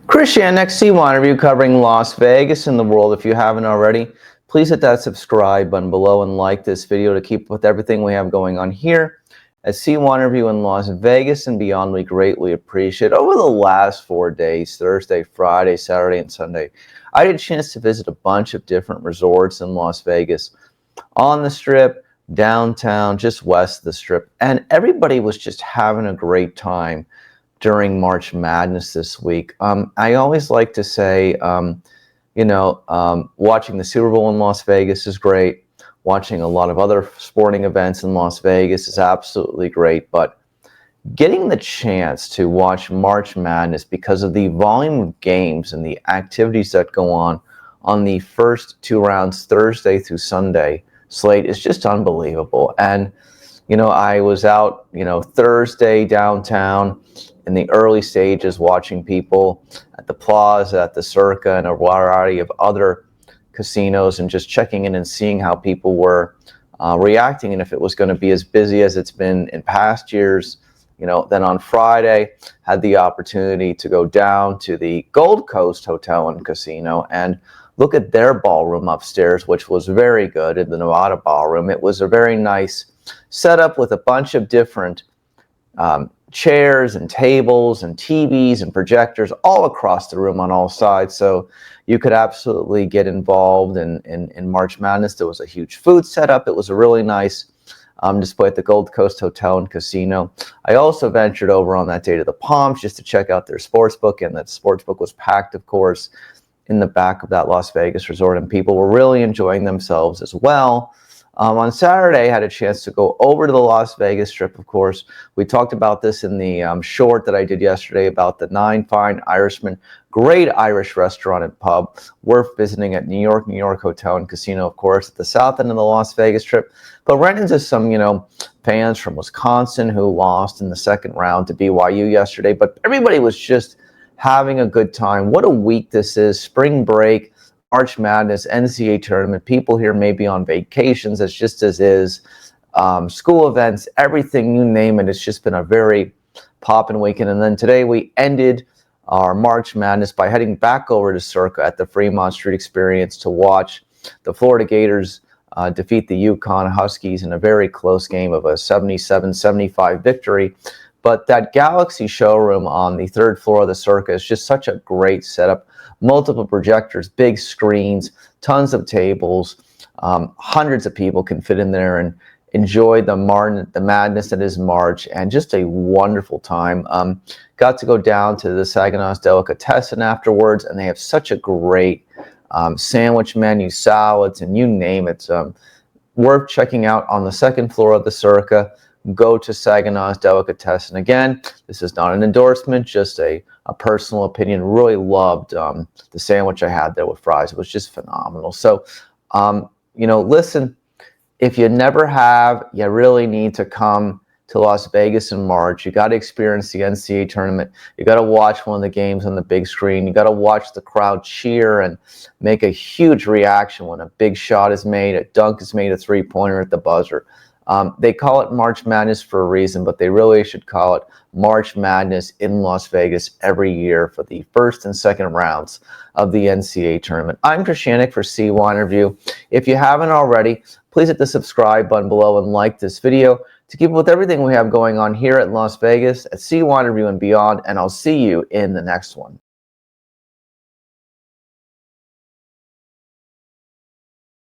Christian, next C1 review covering Las Vegas and the world. If you haven't already, please hit that subscribe button below and like this video to keep with everything we have going on here at C1 review in Las Vegas and beyond. We greatly appreciate. Over the last 4 days, Thursday, Friday, Saturday, and Sunday, I had a chance to visit a bunch of different resorts in Las Vegas, on the Strip, downtown, just west of the Strip, and everybody was just having a great time during March Madness this week. I always like to say, watching the Super Bowl in Las Vegas is great. Watching a lot of other sporting events in Las Vegas is absolutely great. But getting the chance to watch March Madness because of the volume of games and the activities that go on the first 2 rounds, Thursday through Sunday slate, is just unbelievable. And I was out, Thursday downtown in the early stages watching people at the Plaza, at the Circa, and a variety of other casinos, and just checking in and seeing how people were reacting and if it was going to be as busy as it's been in past years. Then on Friday, had the opportunity to go down to the Gold Coast Hotel and Casino and look at their ballroom upstairs, which was very good, in the Nevada Ballroom. It was a very nice setup with a bunch of different chairs and tables and TVs and projectors all across the room on all sides. So you could absolutely get involved in March Madness. There was a huge food setup. It was a really nice display at the Gold Coast Hotel and Casino. I also ventured over on that day to the Palms just to check out their sportsbook, and that sportsbook was packed, of course, in the back of that Las Vegas resort, and people were really enjoying themselves as well. On Saturday, I had a chance to go over to the Las Vegas Strip, of course. We talked about this in the short that I did yesterday about the Nine Fine Irishmen, great Irish restaurant and pub, worth visiting at New York Hotel and Casino, of course, at the south end of the Las Vegas Strip. But ran into some, fans from Wisconsin who lost in the second round to BYU yesterday. But everybody was just having a good time. What a week this is. Spring break, March Madness, NCAA tournament. People here may be on vacations, as just as is. School events, everything, you name it. It's just been a very poppin' weekend. And then today we ended our March Madness by heading back over to Circa at the Fremont Street Experience to watch the Florida Gators defeat the UConn Huskies in a very close game of a 77-75 victory. But that Galaxy showroom on the third floor of the Circa is just such a great setup. Multiple projectors, big screens, tons of tables. Hundreds of people can fit in there and enjoy the madness that is March, and just a wonderful time. Got to go down to the Saginaw's Delicatessen afterwards, and they have such a great sandwich menu, salads, and you name it. Worth checking out on the second floor of the Circa. Go to Saginaw's Delicatessen. Again, this is not an endorsement, just a personal opinion. Really loved the sandwich I had there with fries. It was just phenomenal. So, listen, if you never have, you really need to come to Las Vegas in March. You got to experience the NCAA tournament. You got to watch one of the games on the big screen. You got to watch the crowd cheer and make a huge reaction when a big shot is made, a dunk is made, a three-pointer at the buzzer. They call it March Madness for a reason, but they really should call it March Madness in Las Vegas every year for the first and second rounds of the NCAA tournament. I'm Christian for C1 Review. If you haven't already, please hit the subscribe button below and like this video to keep up with everything we have going on here at Las Vegas at C1 Review and beyond, and I'll see you in the next one.